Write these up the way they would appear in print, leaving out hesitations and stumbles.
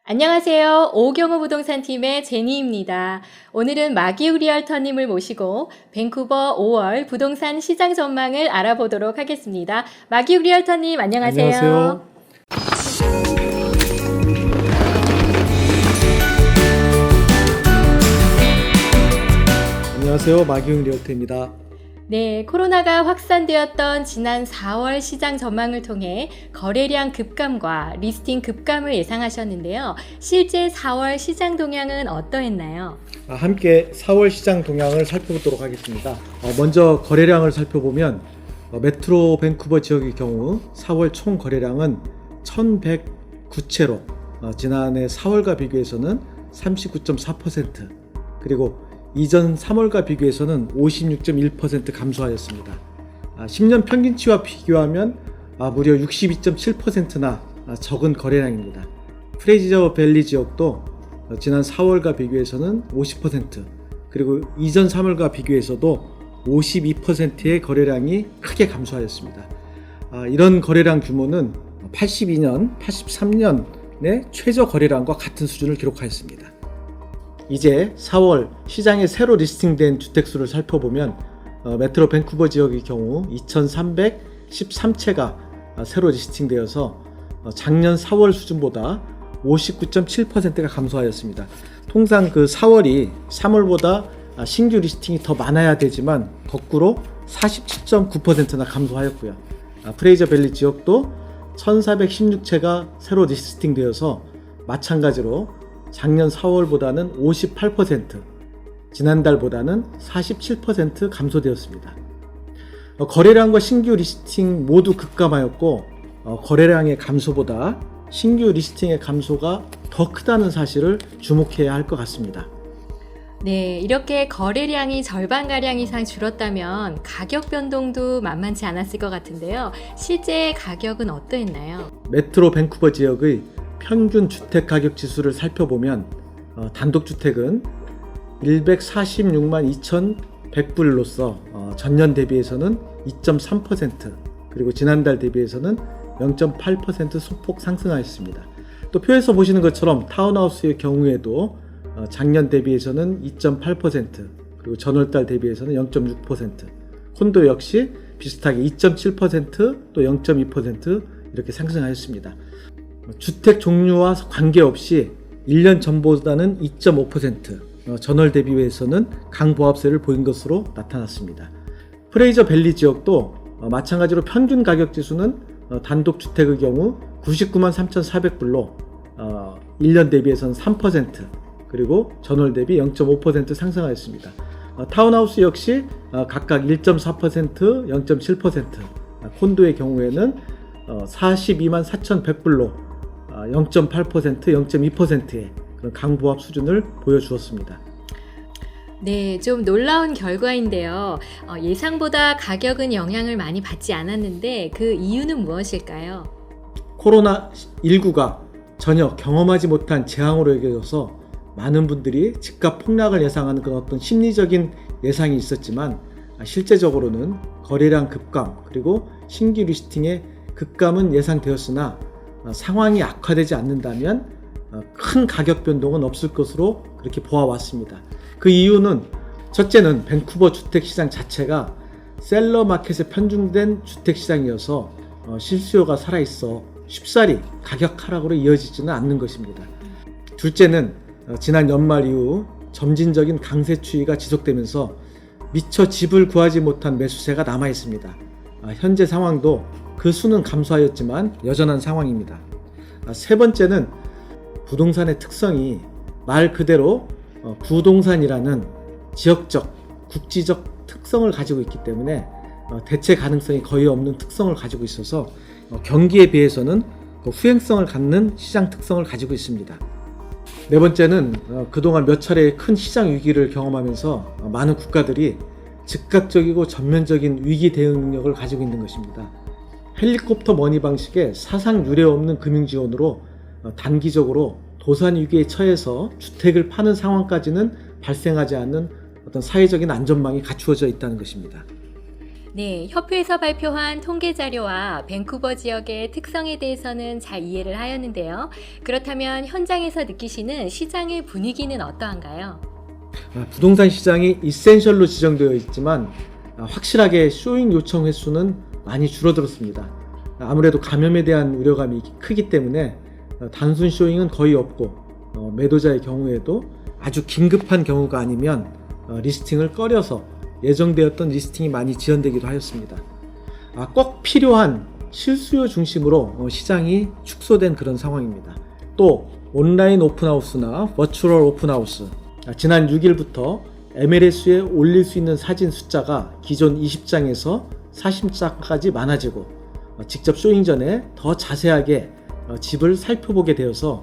안녕하세요. 오경호 부동산 팀의 제니입니다. 오늘은 마기욱 리얼터님을 모시고 밴쿠버 5월 부동산 시장 전망을 알아보도록 하겠습니다. 마기욱 리얼터님 안녕하세요. 안녕하세요. 안녕하세요. 마기욱 리얼터입니다. 네, 코로나가 확산되었던 지난 4월 시장 전망을 통해 거래량 급감과 리스팅 급감을 예상하셨는데요. 실제 4월 시장 동향은 어떠했나요? 함께 4월 시장 동향을 살펴보도록 하겠습니다. 먼저 거래량을 살펴보면 메트로 밴쿠버 지역의 경우 4월 총 거래량은 1,109채로 지난해 4월과 비교해서는 39.4%, 그리고 이전 3월과 비교해서는 56.1% 감소하였습니다. 10년 평균치와 비교하면 무려 62.7%나 적은 거래량입니다. 프레이저 밸리 지역도 지난 4월과 비교해서는 50%, 그리고 이전 3월과 비교해서도 52%의 거래량이 크게 감소하였습니다. 이런 거래량 규모는 82년, 83년의 최저 거래량과 같은 수준을 기록하였습니다. 이제 4월 시장에 새로 리스팅된 주택수를 살펴보면 메트로 밴쿠버 지역의 경우 2,313채가 새로 리스팅되어서 작년 4월 수준보다 59.7%가 감소하였습니다. 통상 그 4월이 3월보다 신규 리스팅이 더 많아야 되지만 거꾸로 47.9%나 감소하였고요. 프레이저 밸리 지역도 1,416채가 새로 리스팅되어서 마찬가지로 작년 4월보다는 58%, 지난달보다는 47% 감소되었습니다. 거래량과 신규 리스팅 모두 급감하였고 거래량의 감소보다 신규 리스팅의 감소가 더 크다는 사실을 주목해야 할 것 같습니다. 네, 이렇게 거래량이 절반가량 이상 줄었다면 가격 변동도 만만치 않았을 것 같은데요. 실제 가격은 어떠했나요? 메트로 밴쿠버 지역의 평균 주택 가격 지수를 살펴보면 단독주택은 146만 2,100불로서 전년 대비해서는 2.3%, 그리고 지난달 대비해서는 0.8% 소폭 상승하였습니다. 또 표에서 보시는 것처럼 타운하우스의 경우에도 작년 대비해서는 2.8%, 그리고 전월달 대비해서는 0.6%, 콘도 역시 비슷하게 2.7%, 또 0.2% 이렇게 상승하였습니다. 주택 종류와 관계없이 1년 전보다는 2.5%, 전월 대비해서는 강보합세를 보인 것으로 나타났습니다. 프레이저 밸리 지역도 마찬가지로 평균 가격 지수는 단독주택의 경우 99만 3,400불로 1년 대비해서는 3%, 그리고 전월 대비 0.5% 상승하였습니다. 타운하우스 역시 각각 1.4%, 0.7%, 콘도의 경우에는 42만 4,100불로 0.8%, 0.2%의 그런 강보합 수준을 보여주었습니다. 네, 좀 놀라운 결과인데요. 예상보다 가격은 영향을 많이 받지 않았는데 그 이유는 무엇일까요? 코로나19가 전혀 경험하지 못한 재앙으로 여겨져서 많은 분들이 집값 폭락을 예상하는 그런 어떤 심리적인 예상이 있었지만 실제적으로는 거래량 급감, 그리고 신규 리스팅의 급감은 예상되었으나 상황이 악화되지 않는다면 큰 가격 변동은 없을 것으로 그렇게 보아왔습니다. 그 이유는 첫째는 밴쿠버 주택시장 자체가 셀러 마켓에 편중된 주택시장이어서 실수요가 살아있어 쉽사리 가격 하락으로 이어지지는 않는 것입니다. 둘째는 지난 연말 이후 점진적인 강세 추이가 지속되면서 미처 집을 구하지 못한 매수세가 남아있습니다. 현재 상황도 그 수는 감소하였지만 여전한 상황입니다. 세 번째는 부동산의 특성이 말 그대로 부동산이라는 지역적, 국지적 특성을 가지고 있기 때문에 대체 가능성이 거의 없는 특성을 가지고 있어서 경기에 비해서는 후행성을 갖는 시장 특성을 가지고 있습니다. 네 번째는 그동안 몇 차례의 큰 시장 위기를 경험하면서 많은 국가들이 즉각적이고 전면적인 위기 대응 능력을 가지고 있는 것입니다. 헬리콥터 머니 방식의 사상 유례 없는 금융 지원으로 단기적으로 도산 위기에 처해서 주택을 파는 상황까지는 발생하지 않는 어떤 사회적인 안전망이 갖추어져 있다는 것입니다. 네, 협회에서 발표한 통계 자료와 밴쿠버 지역의 특성에 대해서는 잘 이해를 하였는데요. 그렇다면 현장에서 느끼시는 시장의 분위기는 어떠한가요? 부동산 시장이 이센셜로 지정되어 있지만 확실하게 쇼잉 요청 횟수는 많이 줄어들었습니다. 아무래도 감염에 대한 우려감이 크기 때문에 단순 쇼잉은 거의 없고 매도자의 경우에도 아주 긴급한 경우가 아니면 리스팅을 꺼려서 예정되었던 리스팅이 많이 지연되기도 하였습니다. 꼭 필요한 실수요 중심으로 시장이 축소된 그런 상황입니다. 또 온라인 오픈하우스나 버추얼 오픈하우스, 지난 6일부터 MLS에 올릴 수 있는 사진 숫자가 기존 20장에서 40장까지 많아지고 직접 쇼잉 전에 더 자세하게 집을 살펴보게 되어서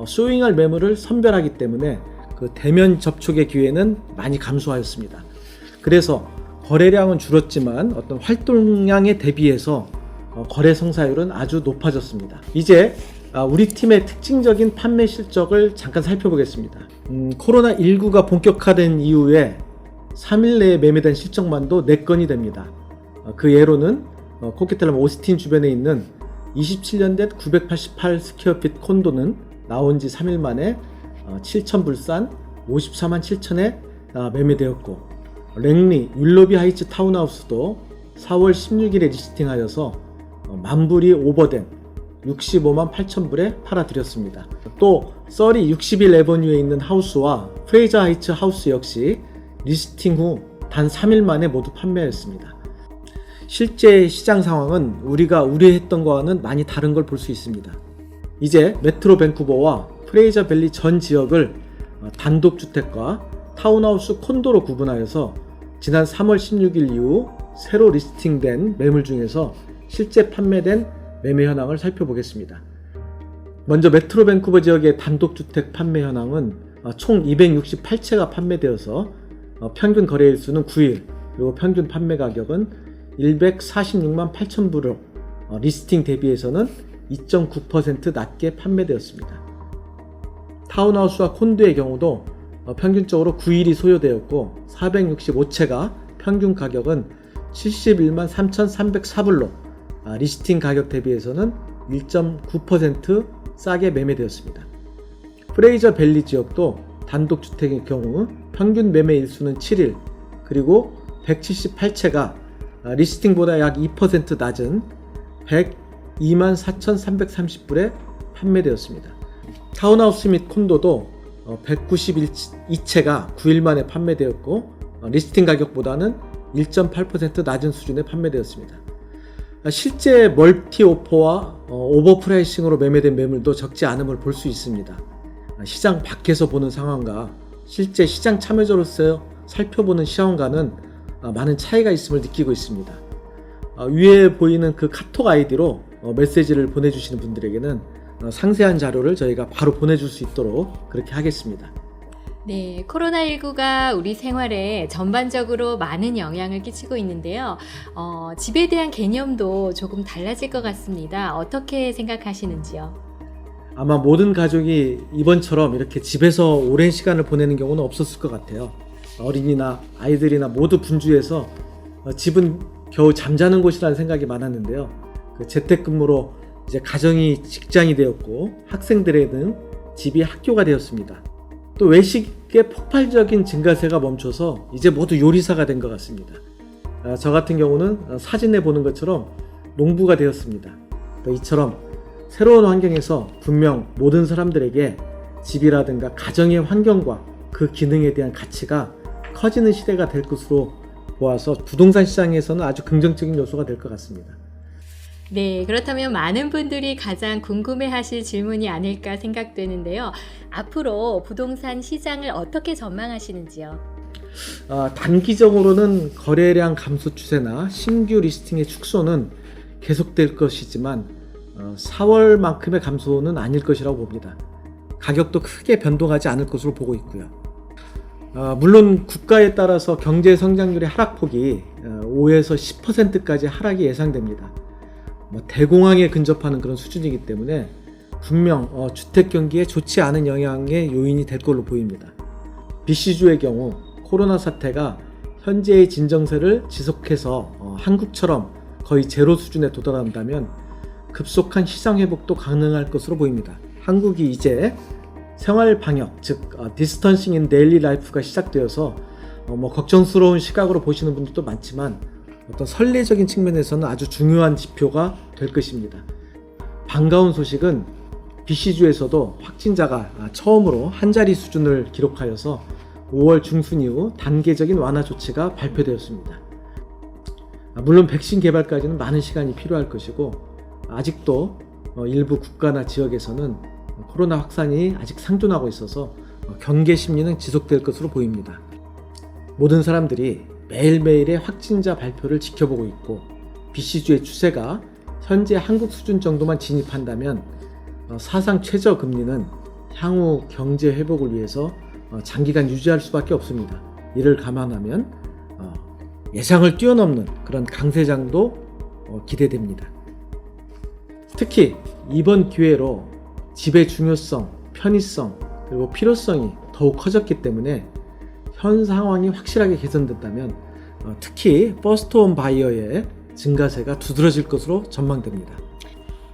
쇼잉할 매물을 선별하기 때문에 그 대면 접촉의 기회는 많이 감소하였습니다. 그래서 거래량은 줄었지만 어떤 활동량에 대비해서 거래 성사율은 아주 높아졌습니다. 이제 우리 팀의 특징적인 판매 실적을 잠깐 살펴보겠습니다. 코로나19가 본격화된 이후에 3일 내에 매매된 실적만도 4건이 됩니다. 그 예로는 코케텔람 오스틴 주변에 있는 27년 된 988 스퀘어핏 콘도는 나온 지 3일 만에 7,000불 54만 7천에 매매되었고, 랭리 윌로비 하이츠 타운하우스도 4월 16일에 리스팅하여서 만불이 오버된 65만 8천불에 팔아드렸습니다. 또 서리 61 에버뉴에 있는 하우스와 프레이저 하이츠 하우스 역시 리스팅 후 단 3일 만에 모두 판매했습니다. 실제 시장 상황은 우리가 우려했던 것과는 많이 다른 걸 볼 수 있습니다. 이제 메트로 밴쿠버와 프레이저 밸리 전 지역을 단독주택과 타운하우스 콘도로 구분하여서 지난 3월 16일 이후 새로 리스팅된 매물 중에서 실제 판매된 매매 현황을 살펴보겠습니다. 먼저 메트로 밴쿠버 지역의 단독주택 판매 현황은 총 268채가 판매되어서 평균 거래일수는 9일, 그리고 평균 판매 가격은 146만 8천불로 리스팅 대비해서는 2.9% 낮게 판매되었습니다. 타운하우스와 콘도의 경우도 평균적으로 9일이 소요되었고 465채가 평균 가격은 71만 3,304불로 리스팅 가격 대비해서는 1.9% 싸게 매매되었습니다. 프레이저 밸리 지역도 단독주택의 경우 평균 매매 일수는 7일, 그리고 178채가 리스팅보다 약 2% 낮은 102만 4,330불에 판매되었습니다. 타운하우스 및 콘도도 191채가 9일 만에 판매되었고 리스팅 가격보다는 1.8% 낮은 수준에 판매되었습니다. 실제 멀티 오퍼와 오버프라이싱으로 매매된 매물도 적지 않음을 볼 수 있습니다. 시장 밖에서 보는 상황과 실제 시장 참여자로서 살펴보는 시황과는 많은 차이가 있음을 느끼고 있습니다. 위에 보이는 그 카톡 아이디로 메시지를 보내주시는 분들에게는 상세한 자료를 저희가 바로 보내줄 수 있도록 그렇게 하겠습니다. 네, 코로나19가 우리 생활에 전반적으로 많은 영향을 끼치고 있는데요. 집에 대한 개념도 조금 달라질 것 같습니다. 어떻게 생각하시는지요? 아마 모든 가족이 이번처럼 이렇게 집에서 오랜 시간을 보내는 경우는 없었을 것 같아요. 어린이나 아이들이나 모두 분주해서 집은 겨우 잠자는 곳이라는 생각이 많았는데요. 그 재택근무로 이제 가정이 직장이 되었고 학생들에는 집이 학교가 되었습니다. 또 외식의 폭발적인 증가세가 멈춰서 이제 모두 요리사가 된 것 같습니다. 저 같은 경우는 사진에 보는 것처럼 농부가 되었습니다. 이처럼 새로운 환경에서 분명 모든 사람들에게 집이라든가 가정의 환경과 그 기능에 대한 가치가 커지는 시대가 될 것으로 보아서 부동산 시장에서는 아주 긍정적인 요소가 될 것 같습니다. 네, 그렇다면 많은 분들이 가장 궁금해하실 질문이 아닐까 생각되는데요. 앞으로 부동산 시장을 어떻게 전망하시는지요? 단기적으로는 거래량 감소 추세나 신규 리스팅의 축소는 계속될 것이지만 4월만큼의 감소는 아닐 것이라고 봅니다. 가격도 크게 변동하지 않을 것으로 보고 있고요. 물론 국가에 따라서 경제 성장률의 하락폭이 5에서 10%까지 하락이 예상됩니다. 대공황에 근접하는 그런 수준이기 때문에 분명 주택 경기에 좋지 않은 영향의 요인이 될 걸로 보입니다. BC주의 경우 코로나 사태가 현재의 진정세를 지속해서 한국처럼 거의 제로 수준에 도달한다면 급속한 시장 회복도 가능할 것으로 보입니다. 한국이 이제 생활 방역, 즉 디스턴싱 인 데일리 라이프가 시작되어서 걱정스러운 시각으로 보시는 분들도 많지만 어떤 선례적인 측면에서는 아주 중요한 지표가 될 것입니다. 반가운 소식은 BC주에서도 확진자가 처음으로 한 자리 수준을 기록하여서 5월 중순 이후 단계적인 완화 조치가 발표되었습니다. 물론 백신 개발까지는 많은 시간이 필요할 것이고 아직도 일부 국가나 지역에서는 코로나 확산이 아직 상존하고 있어서 경계 심리는 지속될 것으로 보입니다. 모든 사람들이 매일매일의 확진자 발표를 지켜보고 있고 BC주의 추세가 현재 한국 수준 정도만 진입한다면 사상 최저 금리는 향후 경제 회복을 위해서 장기간 유지할 수밖에 없습니다. 이를 감안하면 예상을 뛰어넘는 그런 강세장도 기대됩니다. 특히 이번 기회로 집의 중요성, 편의성, 그리고 필요성이 더욱 커졌기 때문에 현 상황이 확실하게 개선된다면 특히 퍼스트홈 바이어의 증가세가 두드러질 것으로 전망됩니다.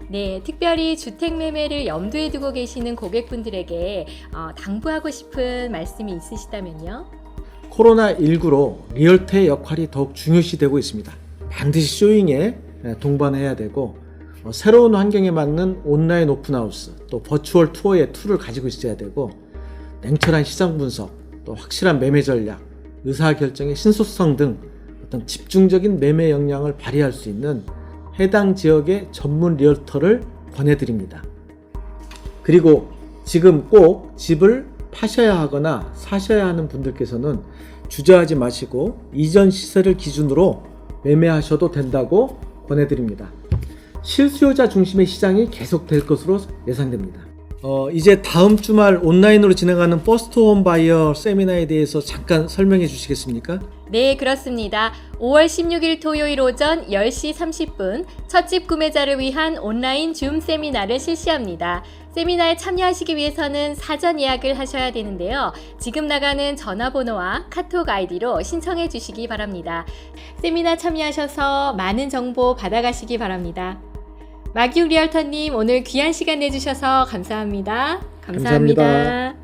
네, 특별히 주택 매매를 염두에 두고 계시는 고객분들에게 당부하고 싶은 말씀이 있으시다면요? 코로나19로 리얼터의 역할이 더욱 중요시되고 있습니다. 반드시 쇼잉에 동반해야 되고 새로운 환경에 맞는 온라인 오픈하우스, 또 버추얼 투어의 툴을 가지고 있어야 되고 냉철한 시장 분석, 또 확실한 매매 전략, 의사결정의 신속성 등 어떤 집중적인 매매 역량을 발휘할 수 있는 해당 지역의 전문 리얼터를 권해드립니다. 그리고 지금 꼭 집을 파셔야 하거나 사셔야 하는 분들께서는 주저하지 마시고 이전 시세를 기준으로 매매하셔도 된다고 권해드립니다. 실수요자 중심의 시장이 계속될 것으로 예상됩니다. 이제 다음 주말 온라인으로 진행하는 퍼스트홈 바이어 세미나에 대해서 잠깐 설명해 주시겠습니까? 네, 그렇습니다. 5월 16일 토요일 오전 10시 30분 첫 집 구매자를 위한 온라인 줌 세미나를 실시합니다. 세미나에 참여하시기 위해서는 사전 예약을 하셔야 되는데요. 지금 나가는 전화번호와 카톡 아이디로 신청해 주시기 바랍니다. 세미나 참여하셔서 많은 정보 받아가시기 바랍니다. 마기욱 리얼터님, 오늘 귀한 시간 내주셔서 감사합니다. 감사합니다.